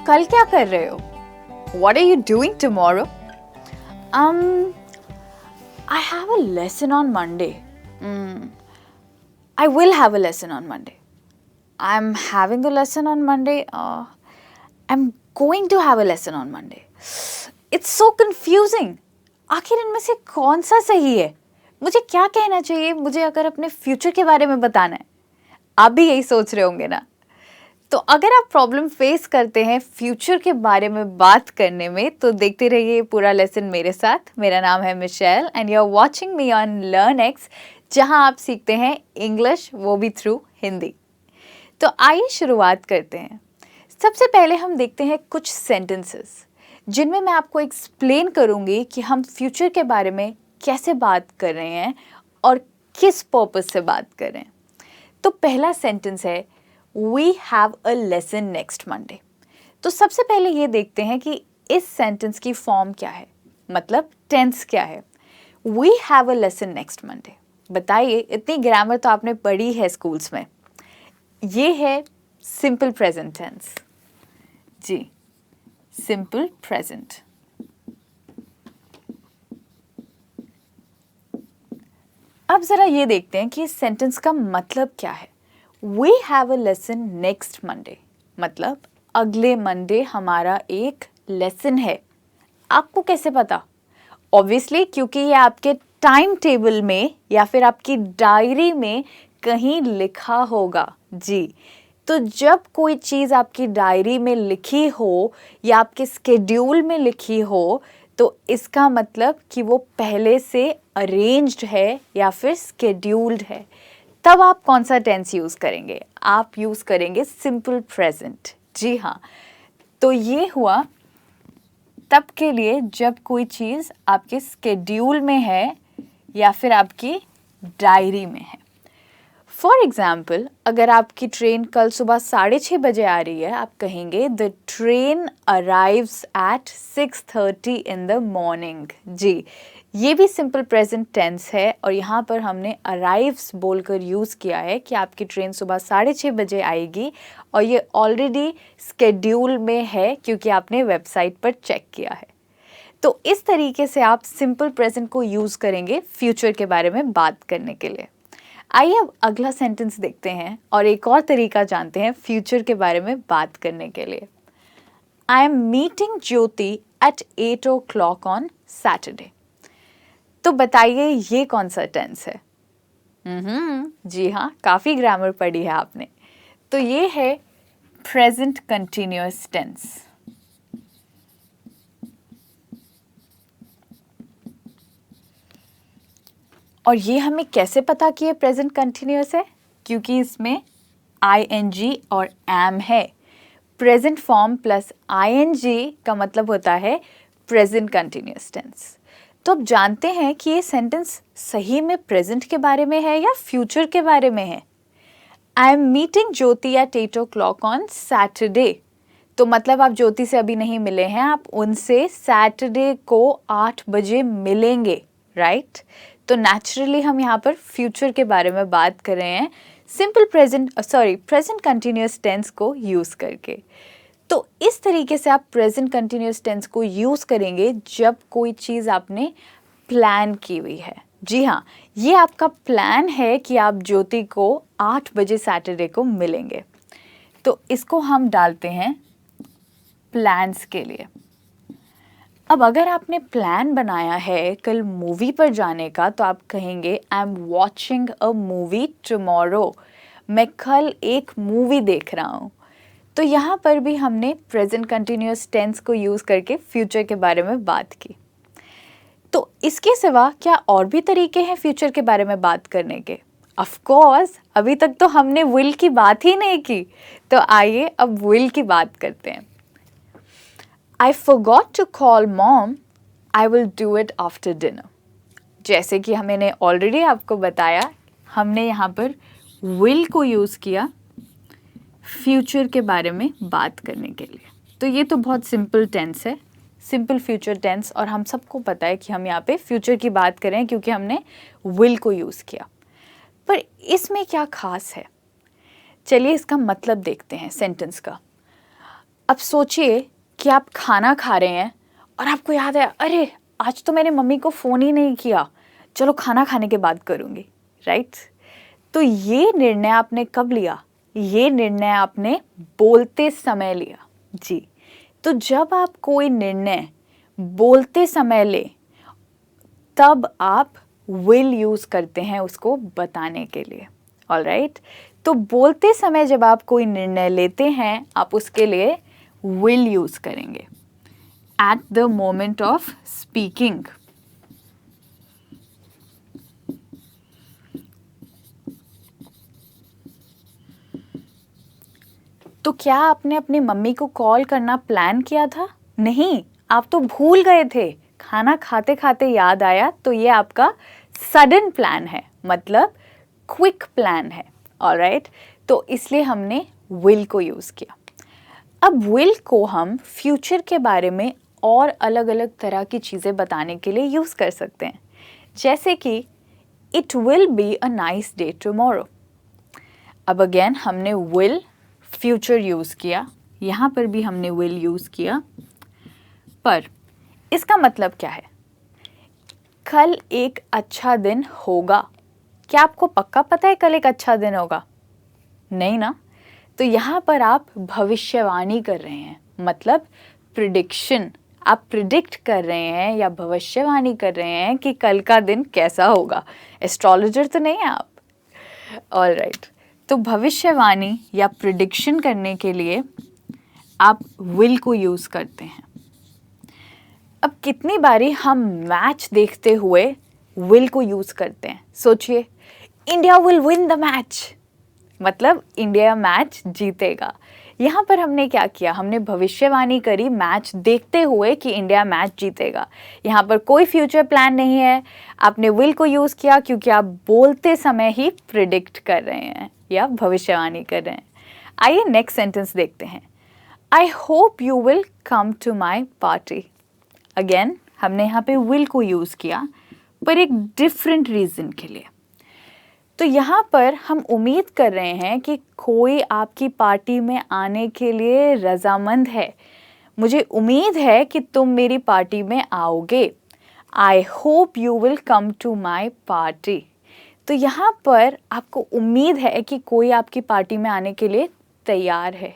कल क्या कर रहे हो? What are you doing tomorrow? I have a lesson on Monday. I will have a lesson on Monday. I'm having a lesson on Monday. I'm going to have a lesson on Monday. It's so confusing. आखिर इनमें से कौन सा सही है? मुझे क्या कहना चाहिए? मुझे अगर अपने फ्यूचर के बारे में बताना है, आप भी यही सोच रहे होंगे ना? तो अगर आप प्रॉब्लम फेस करते हैं फ्यूचर के बारे में बात करने में, तो देखते रहिए पूरा लेसन मेरे साथ। मेरा नाम है Michelle and you are watching me on लर्न-एक्स, जहां आप सीखते हैं इंग्लिश, वो भी थ्रू हिंदी। तो आइए शुरुआत करते हैं। सबसे पहले हम देखते हैं कुछ सेंटेंसेस जिनमें मैं आपको एक्सप्लेन करूंगी कि हम फ्यूचर के बारे में कैसे बात कर रहे हैं और किस पर्पस से बात कर रहे हैं। तो पहला सेंटेंस है We have a lesson next Monday। तो सबसे पहले ये देखते हैं कि इस सेंटेंस की फॉर्म क्या है, मतलब टेंस क्या है। We have a lesson next Monday। बताइए, इतनी ग्रामर तो आपने पढ़ी है स्कूल्स में। ये है सिंपल प्रेजेंट टेंस। जी, सिंपल प्रेजेंट। अब जरा ये देखते हैं कि इस सेंटेंस का मतलब क्या है। We have a lesson next Monday, मतलब अगले मंडे हमारा एक लेसन है। आपको कैसे पता? ऑब्वियसली क्योंकि ये आपके टाइम टेबल में या फिर आपकी डायरी में कहीं लिखा होगा। जी, तो जब कोई चीज़ आपकी डायरी में लिखी हो या आपके स्केड्यूल में लिखी हो, तो इसका मतलब कि वो पहले से अरेंज्ड है या फिर स्केड्यूल्ड है। तब आप कौन सा टेंस यूज़ करेंगे? आप यूज़ करेंगे सिंपल प्रेजेंट। जी हाँ, तो ये हुआ तब के लिए जब कोई चीज़ आपके स्केड्यूल में है या फिर आपकी डायरी में है। फॉर एग्ज़ाम्पल, अगर आपकी ट्रेन कल सुबह 6:30 बजे आ रही है, आप कहेंगे the train arrives at 6:30 in the morning. जी, ये भी सिंपल प्रेजेंट टेंस है और यहाँ पर हमने अराइव्स बोलकर यूज़ किया है कि आपकी ट्रेन सुबह 6:30 बजे आएगी और ये ऑलरेडी स्केड्यूल में है क्योंकि आपने वेबसाइट पर चेक किया है। तो इस तरीके से आप सिंपल प्रेजेंट को यूज़ करेंगे फ्यूचर के बारे में बात करने के लिए। आइए अब अगला सेंटेंस देखते हैं और एक और तरीका जानते हैं फ्यूचर के बारे में बात करने के लिए। I am meeting Jyoti at 8 o'clock on Saturday. तो बताइए ये कौन सा टेंस है? जी हाँ, काफ़ी ग्रामर पढ़ी है आपने। तो ये है प्रेजेंट कंटिन्यूअस टेंस। और ये हमें कैसे पता कि ये प्रेजेंट कंटिन्यूअस है? क्योंकि इसमें ing और am है। प्रेजेंट फॉर्म प्लस ing का मतलब होता है प्रेजेंट कंटिन्यूअस टेंस। तो अब जानते हैं कि ये सेंटेंस सही में प्रेजेंट के बारे में है या फ्यूचर के बारे में है। I am meeting Jyoti at 8 o'clock on Saturday. तो मतलब आप ज्योति से अभी नहीं मिले हैं, आप उनसे सैटरडे को 8 बजे मिलेंगे, राइट? तो नेचुरली हम यहाँ पर फ्यूचर के बारे में बात कर रहे हैं सिंपल प्रेजेंट कंटिन्यूअस टेंस को यूज़ करके। तो इस तरीके से आप प्रेजेंट कंटिन्यूअस टेंस को यूज़ करेंगे जब कोई चीज़ आपने प्लान की हुई है। जी हाँ, ये आपका प्लान है कि आप ज्योति को 8 बजे सैटरडे को मिलेंगे। तो इसको हम डालते हैं प्लान्स के लिए। अब अगर आपने प्लान बनाया है कल मूवी पर जाने का, तो आप कहेंगे I am watching a movie tomorrow. मैं कल एक मूवी देख रहा हूँ। तो यहाँ पर भी हमने प्रेजेंट कंटिन्यूअस टेंस को यूज़ करके फ्यूचर के बारे में बात की। तो इसके सिवा क्या और भी तरीके हैं फ्यूचर के बारे में बात करने के? ऑफ कोर्स, अभी तक तो हमने विल की बात ही नहीं की। तो आइए अब विल की बात करते हैं। I forgot to call mom. I will do it after dinner. जैसे कि मैंने ऑलरेडी आपको बताया, हमने यहाँ पर will को यूज़ किया फ्यूचर के बारे में बात करने के लिए। तो ये तो बहुत सिंपल टेंस है, सिंपल फ्यूचर टेंस, और हम सबको पता है कि हम यहाँ पे फ्यूचर की बात करें क्योंकि हमने will को यूज़ किया। पर इसमें क्या खास है? चलिए इसका मतलब देखते हैं सेंटेंस का। अब सोचिए कि आप खाना खा रहे हैं और आपको याद है, अरे आज तो मैंने मम्मी को फ़ोन ही नहीं किया, चलो खाना खाने के बाद करूँगी, राइट? तो ये निर्णय आपने कब लिया? ये निर्णय आपने बोलते समय लिया। जी, तो जब आप कोई निर्णय बोलते समय ले तब आप विल यूज़ करते हैं उसको बताने के लिए, ऑलराइट? तो बोलते समय जब आप कोई निर्णय लेते हैं आप उसके लिए विल यूज़ करेंगे at the moment of speaking. तो क्या आपने अपनी मम्मी को कॉल करना प्लान किया था? नहीं, आप तो भूल गए थे, खाना खाते खाते याद आया, तो ये आपका सडन प्लान है, मतलब क्विक प्लान है, ऑलराइट? तो इसलिए हमने विल को यूज़ किया। अब विल को हम फ्यूचर के बारे में और अलग अलग तरह की चीज़ें बताने के लिए यूज़ कर सकते हैं, जैसे कि it will be a nice day tomorrow. अब अगेन हमने विल फ्यूचर यूज़ किया, यहाँ पर भी हमने विल यूज़ किया, पर इसका मतलब क्या है? कल एक अच्छा दिन होगा। क्या आपको पक्का पता है कल एक अच्छा दिन होगा? नहीं ना? तो यहाँ पर आप भविष्यवाणी कर रहे हैं, मतलब प्रिडिक्शन। आप प्रिडिक्ट कर रहे हैं या भविष्यवाणी कर रहे हैं कि कल का दिन कैसा होगा। एस्ट्रोलॉजर तो नहीं है आप, ऑलराइट। तो भविष्यवाणी या प्रिडिक्शन करने के लिए आप विल को यूज़ करते हैं। अब कितनी बारी हम मैच देखते हुए विल को यूज़ करते हैं? सोचिए, India will win the match, मतलब इंडिया मैच जीतेगा। यहाँ पर हमने क्या किया? हमने भविष्यवाणी करी मैच देखते हुए कि इंडिया मैच जीतेगा। यहाँ पर कोई फ्यूचर प्लान नहीं है, आपने विल को यूज़ किया क्योंकि आप बोलते समय ही प्रिडिक्ट कर रहे हैं या भविष्यवाणी कर रहे हैं। आइए नेक्स्ट सेंटेंस देखते हैं। I hope you will come to my party. Again हमने यहाँ पे विल को यूज़ किया, पर एक डिफरेंट रीज़न के लिए। तो यहाँ पर हम उम्मीद कर रहे हैं कि कोई आपकी पार्टी में आने के लिए रज़ामंद है। मुझे उम्मीद है कि तुम मेरी पार्टी में आओगे। I hope you will come to my party. तो यहाँ पर आपको उम्मीद है कि कोई आपकी पार्टी में आने के लिए तैयार है।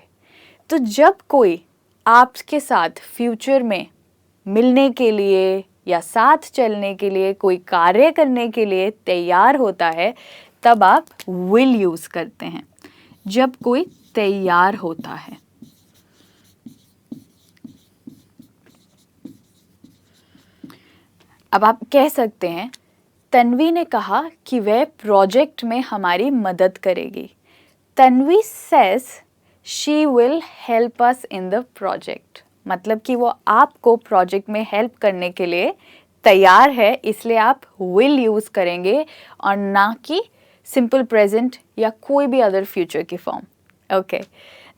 तो जब कोई आपके साथ फ्यूचर में मिलने के लिए या साथ चलने के लिए, कोई कार्य करने के लिए तैयार होता है, तब आप विल यूज़ करते हैं, जब कोई तैयार होता है। अब आप कह सकते हैं, तन्वी ने कहा कि वह प्रोजेक्ट में हमारी मदद करेगी। Tanvi says she will help us in the project, मतलब कि वो आपको प्रोजेक्ट में हेल्प करने के लिए तैयार है, इसलिए आप विल यूज़ करेंगे और ना कि सिंपल प्रेजेंट या कोई भी अदर फ्यूचर की form. Okay,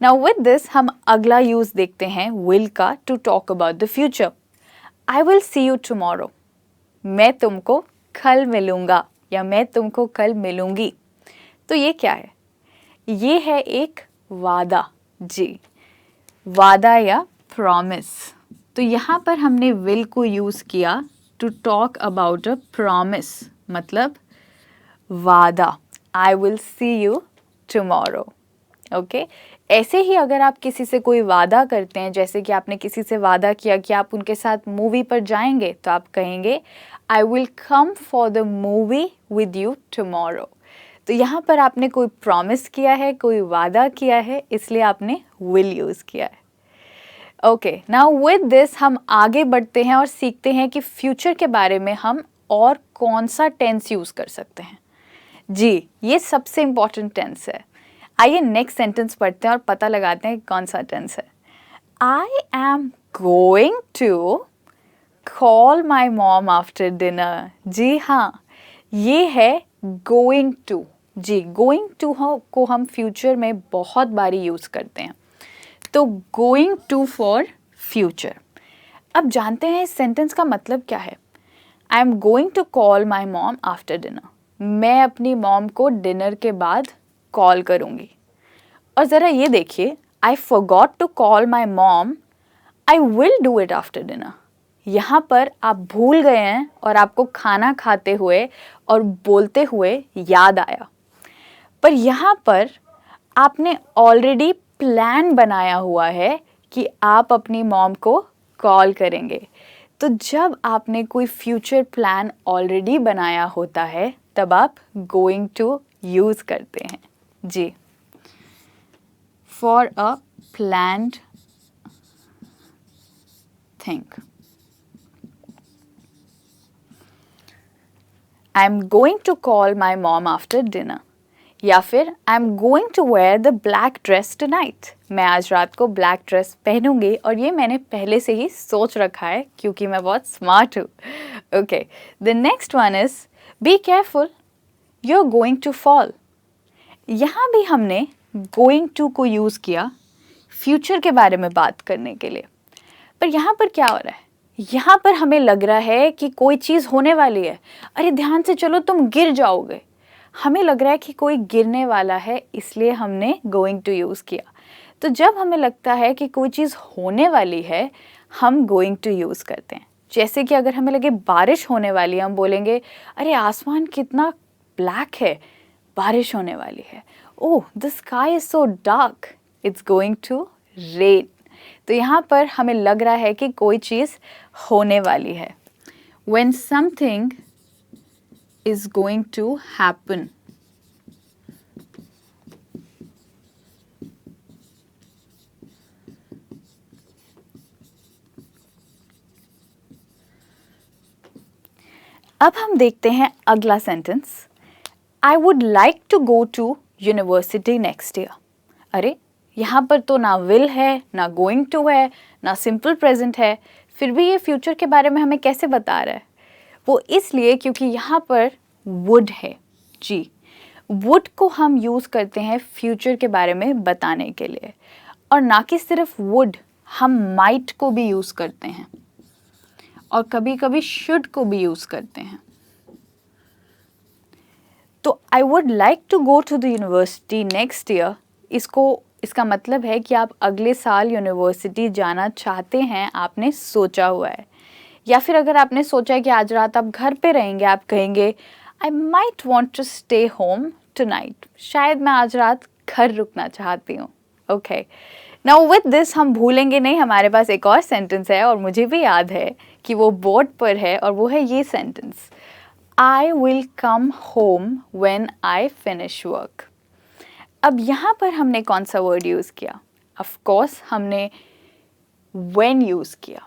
now with this हम अगला यूज़ देखते हैं विल का, to talk about the future. I will see you tomorrow, मैं तुमको कल मिलूँगा या मैं तुमको कल मिलूँगी। तो ये क्या है? ये है एक वादा। जी, वादा या प्रॉमिस। तो यहाँ पर हमने विल को यूज़ किया to talk about a promise, मतलब वादा। I will see you tomorrow. Okay, ऐसे ही अगर आप किसी से कोई वादा करते हैं, जैसे कि आपने किसी से वादा किया कि आप उनके साथ मूवी पर जाएंगे, तो आप कहेंगे I will come for the movie with you tomorrow. तो यहाँ पर आपने कोई प्रॉमिस किया है, कोई वादा किया है, इसलिए आपने विल यूज़ किया है। ओके, नाउ विद दिस हम आगे बढ़ते हैं और सीखते हैं कि फ्यूचर के बारे में हम और कौन सा टेंस यूज़ कर सकते हैं। जी, ये सबसे इम्पॉर्टेंट टेंस है। आइए नेक्स्ट सेंटेंस पढ़ते हैं और पता लगाते हैं कौन सा टेंस है। I am going to call my mom after dinner. जी हाँ, ये है गोइंग टू। जी, गोइंग टू को हम फ्यूचर में बहुत बारी यूज़ करते हैं, तो गोइंग टू फॉर फ्यूचर। अब जानते हैं इस सेंटेंस का मतलब क्या है। I am going to call my mom after dinner, मैं अपनी मॉम को डिनर के बाद कॉल करूँगी। और ज़रा ये देखिए, I forgot to call my mom. I will do it after dinner. यहाँ पर आप भूल गए हैं और आपको खाना खाते हुए और बोलते हुए याद आया, पर यहाँ पर आपने ऑलरेडी प्लान बनाया हुआ है कि आप अपनी मॉम को कॉल करेंगे। तो जब आपने कोई फ्यूचर प्लान ऑलरेडी बनाया होता है तब आप गोइंग टू यूज़ करते हैं। जी, for a planned thing. I am going to call my mom after dinner, या फिर I am going to wear the black dress tonight. मैं आज रात को ब्लैक ड्रेस पहनूंगी और ये मैंने पहले से ही सोच रखा है क्योंकि मैं बहुत स्मार्ट हूँ। Okay, the next one is be careful, you are going to fall. यहाँ भी हमने गोइंग टू को यूज़ किया फ्यूचर के बारे में बात करने के लिए, पर यहाँ पर क्या हो रहा है, यहाँ पर हमें लग रहा है कि कोई चीज़ होने वाली है। अरे ध्यान से चलो, तुम गिर जाओगे। हमें लग रहा है कि कोई गिरने वाला है, इसलिए हमने गोइंग टू यूज़ किया। तो जब हमें लगता है कि कोई चीज़ होने वाली है, हम गोइंग टू यूज़ करते हैं। जैसे कि अगर हमें लगे बारिश होने वाली है, हम बोलेंगे अरे आसमान कितना ब्लैक है, बारिश होने वाली है। Oh, the sky is so dark, it's going to rain. तो यहाँ पर हमें लग रहा है कि कोई चीज़ होने वाली है। When something is going to happen, अब हम देखते हैं अगला sentence. I would like to go to university next year। अरे यहाँ पर तो ना विल है, ना गोइंग टू है, ना सिंपल प्रेजेंट है, फिर भी ये फ्यूचर के बारे में हमें कैसे बता रहा है? वो इसलिए क्योंकि यहाँ पर वुड है। जी, वुड को हम यूज़ करते हैं फ्यूचर के बारे में बताने के लिए, और ना कि सिर्फ वुड, हम माइट को भी यूज़ करते हैं और कभी कभी शुड को भी यूज़ करते हैं। तो I would like to go to the university next year, इसका मतलब है कि आप अगले साल यूनिवर्सिटी जाना चाहते हैं, आपने सोचा हुआ है। या फिर अगर आपने सोचा है कि आज रात आप घर पे रहेंगे, आप कहेंगे I might want to stay home tonight, शायद मैं आज रात घर रुकना चाहती हूँ। ओके, नाउ विद दिस हम भूलेंगे नहीं, हमारे पास एक और सेंटेंस है और मुझे भी याद है कि वो बोर्ड पर है, और वो है ये sentence, I will come home when I finish work. अब यहाँ पर हमने कौन सा वर्ड यूज़ किया? ऑफ कोर्स हमने when यूज़ किया।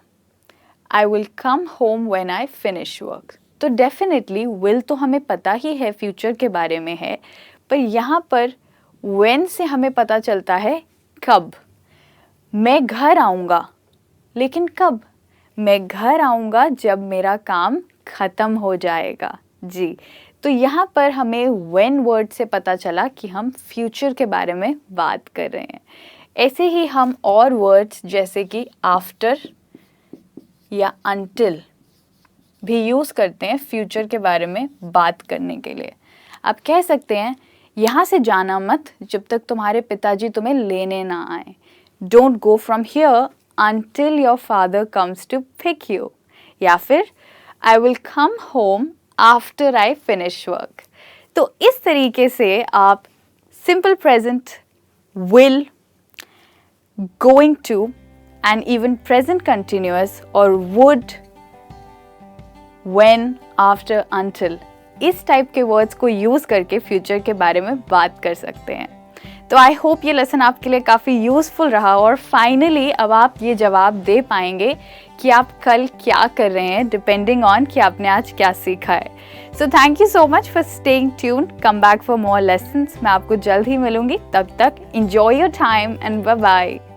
I will come home when I finish work. तो डेफिनेटली will तो हमें पता ही है, फ्यूचर के बारे में है, पर यहाँ पर when से हमें पता चलता है कब। मैं घर आऊँगा, लेकिन कब? मैं घर आऊँगा जब मेरा काम ख़त्म हो जाएगा। जी, तो यहाँ पर हमें when वर्ड से पता चला कि हम फ्यूचर के बारे में बात कर रहे हैं। ऐसे ही हम और वर्ड्स जैसे कि आफ्टर या until भी यूज़ करते हैं फ्यूचर के बारे में बात करने के लिए। आप कह सकते हैं यहाँ से जाना मत जब तक तुम्हारे पिताजी तुम्हें लेने ना आए। Don't go from here until your father comes to pick you। या फिर I will come home after I finish work। तो इस तरीके से आप simple present, will, going to and even present continuous और would, when, after, until इस type के वर्ड्स को यूज़ करके फ्यूचर के बारे में बात कर सकते हैं। तो आई होप ये लेसन आपके लिए काफ़ी यूज़फुल रहा और फाइनली अब आप ये जवाब दे पाएंगे कि आप कल क्या कर रहे हैं, डिपेंडिंग ऑन कि आपने आज क्या सीखा है। So thank you so much for staying tune. Come back for more lessons. मैं आपको जल्द ही मिलूंगी, तब तक enjoy your time and bye bye।